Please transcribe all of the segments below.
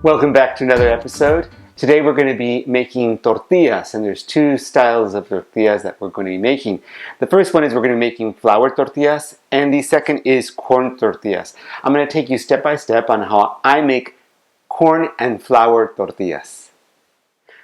Welcome back to another episode. Today we're going to be making tortillas, and there's two styles of tortillas that we're going to be making. The first one is we're going to be making flour tortillas, and the second is corn tortillas. I'm going to take you step by step on how I make corn and flour tortillas.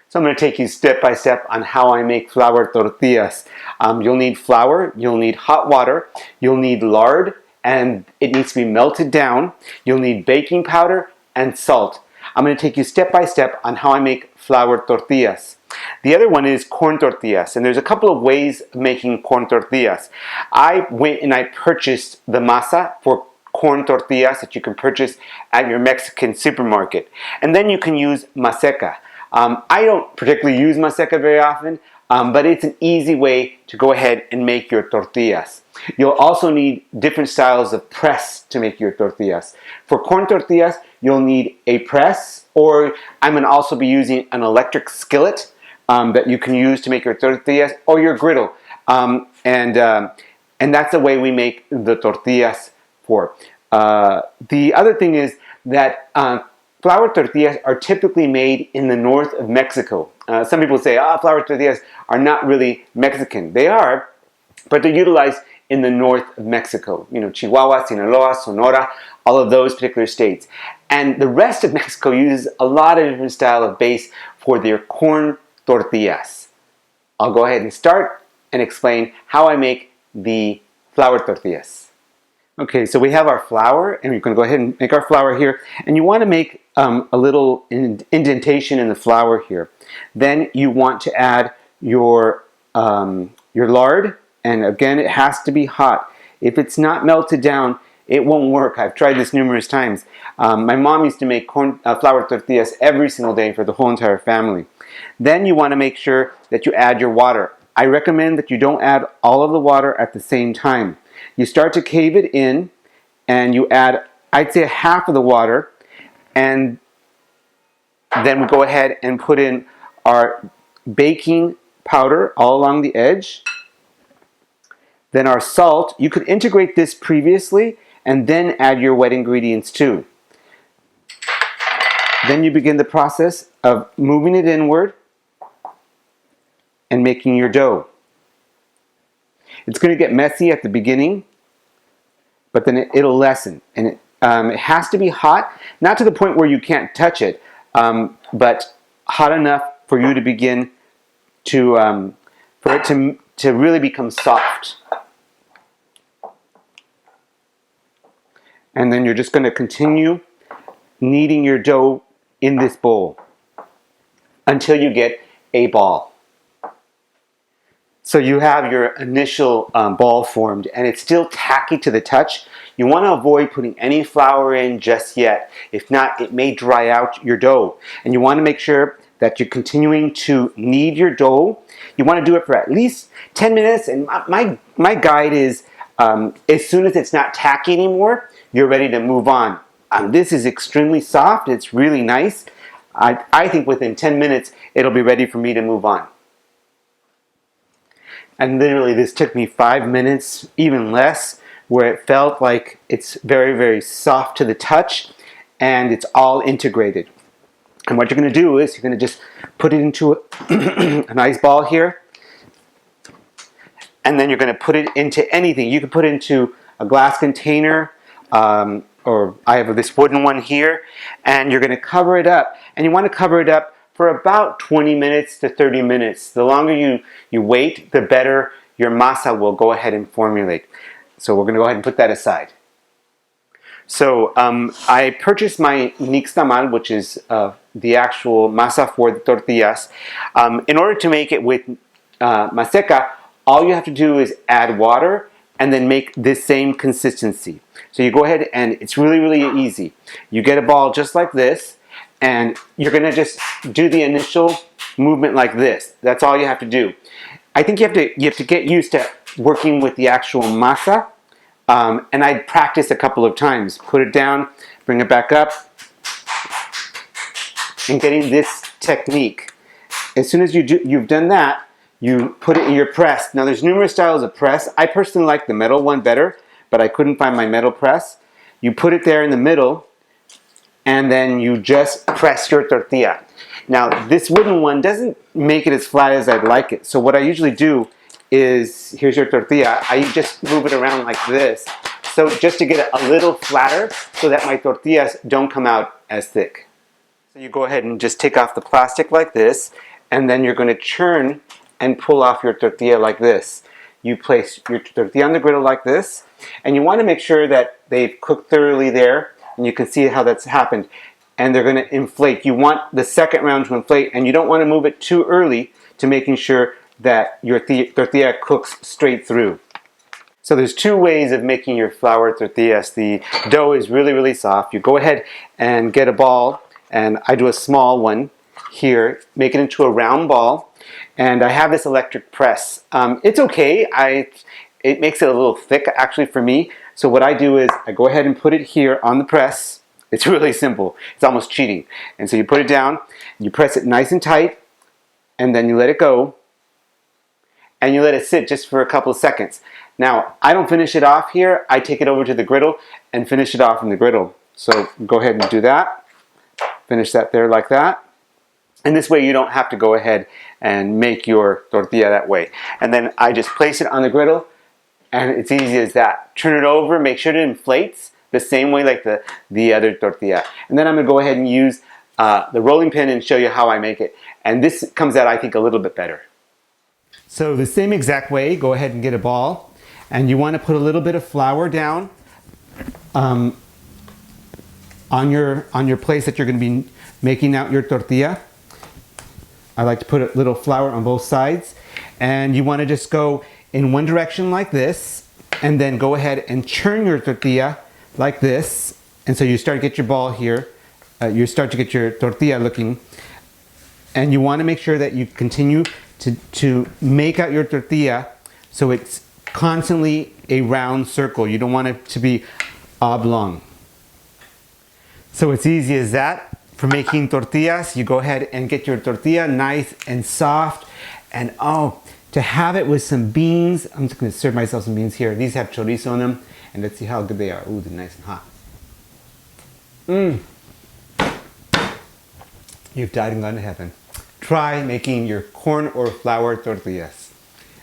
So I'm going to take you step by step on how I make flour tortillas. You'll need flour, you'll need hot water, you'll need lard, and it needs to be melted down. You'll need baking powder and salt. I'm going to take you step by step on how I make flour tortillas. The other one is corn tortillas, and there's a couple of ways of making corn tortillas. I went and I purchased the masa for corn tortillas that you can purchase at your Mexican supermarket. And then you can use maseca. I don't particularly use maseca very often, but it's an easy way to go ahead and make your tortillas. You'll also need different styles of press to make your tortillas. For corn tortillas, you'll need a press, or I'm going to also be using an electric skillet that you can use to make your tortillas, or your griddle. And that's the way we make the tortillas for. The other thing is that flour tortillas are typically made in the north of Mexico. Some people say, flour tortillas are not really Mexican. They are, but they're utilized in the north of Mexico. You know, Chihuahua, Sinaloa, Sonora, all of those particular states. And the rest of Mexico uses a lot of different style of base for their corn tortillas. I'll go ahead and start and explain how I make the flour tortillas. Okay, so we have our flour, and we're going to go ahead and make our flour here. And you want to make a little indentation in the flour here. Then you want to add your lard, and again, it has to be hot. If it's not melted down, it won't work. I've tried this numerous times. My mom used to make flour tortillas every single day for the whole entire family. Then you want to make sure that you add your water. I recommend that you don't add all of the water at the same time. You start to cave it in, and you add, I'd say, half of the water, and then we go ahead and put in our baking powder all along the edge. Then our salt. You could integrate this previously and then add your wet ingredients too. Then you begin the process of moving it inward and making your dough. It's going to get messy at the beginning, but then it'll lessen. And it has to be hot, not to the point where you can't touch it, but hot enough for you to begin to, for it to really become soft. And then you're just going to continue kneading your dough in this bowl until you get a ball. So you have your initial ball formed, and it's still tacky to the touch. You want to avoid putting any flour in just yet. If not, it may dry out your dough. And you want to make sure that you're continuing to knead your dough. You want to do it for at least 10 minutes. And my guide is, as soon as it's not tacky anymore, you're ready to move on. This is extremely soft. It's really nice. I think within 10 minutes, it'll be ready for me to move on. And literally, this took me 5 minutes, even less, where it felt like it's very, very soft to the touch, and it's all integrated. And what you're going to do is you're going to just put it into a nice ball here, and then you're going to put it into anything. You can put it into a glass container, or I have this wooden one here, and you're going to cover it up. And you want to cover it up for about 20 minutes to 30 minutes. The longer you wait, the better your masa will go ahead and formulate. So we're going to go ahead and put that aside. So I purchased my nixtamal, which is the actual masa for the tortillas. In order to make it with maseca, all you have to do is add water and then make this same consistency. So you go ahead, and it's really, really easy. You get a ball just like this, and you're going to just do the initial movement like this. That's all you have to do. I think you have to get used to working with the actual masa, and I practiced a couple of times. Put it down, bring it back up, and getting this technique. As soon as you've done that, you put it in your press. Now there's numerous styles of press. I personally like the metal one better, but I couldn't find my metal press. You put it there in the middle, and then you just press your tortilla. Now this wooden one doesn't make it as flat as I'd like it. So what I usually do is, here's your tortilla, I just move it around like this. So just to get it a little flatter so that my tortillas don't come out as thick. So you go ahead and just take off the plastic like this, and then you're going to churn and pull off your tortilla like this. You place your tortilla on the griddle like this, and you want to make sure that they've cooked thoroughly there, and you can see how that's happened. And they're going to inflate. You want the second round to inflate, and you don't want to move it too early to making sure that your tortilla cooks straight through. So there's two ways of making your flour tortillas. The dough is really, really soft. You go ahead and get a ball, and I do a small one here, make it into a round ball, and I have this electric press. It's okay. It makes it a little thick actually for me. So what I do is I go ahead and put it here on the press. It's really simple. It's almost cheating. And so you put it down, you press it nice and tight, and then you let it go, and you let it sit just for a couple of seconds. Now, I don't finish it off here. I take it over to the griddle and finish it off in the griddle. So go ahead and do that. Finish that there like that. And this way you don't have to go ahead and make your tortilla that way. And then I just place it on the griddle, and it's easy as that. Turn it over, make sure it inflates the same way like the other tortilla. And then I'm gonna go ahead and use the rolling pin and show you how I make it. And this comes out, I think, a little bit better. So the same exact way, go ahead and get a ball. And you want to put a little bit of flour down on your place that you're going to be making out your tortilla. I like to put a little flour on both sides. And you want to just go in one direction like this, and then go ahead and churn your tortilla like this. And so you start to get your ball here. You start to get your tortilla looking. And you want to make sure that you continue to make out your tortilla so it's constantly a round circle. You don't want it to be oblong. So it's easy as that. For making tortillas, you go ahead and get your tortilla nice and soft. And oh, to have it with some beans, I'm just going to serve myself some beans here. These have chorizo in them, and let's see how good they are. Ooh, they're nice and hot. You've died and gone to heaven. Try making your corn or flour tortillas.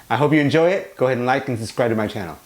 I hope you enjoy it. Go ahead and like and subscribe to my channel.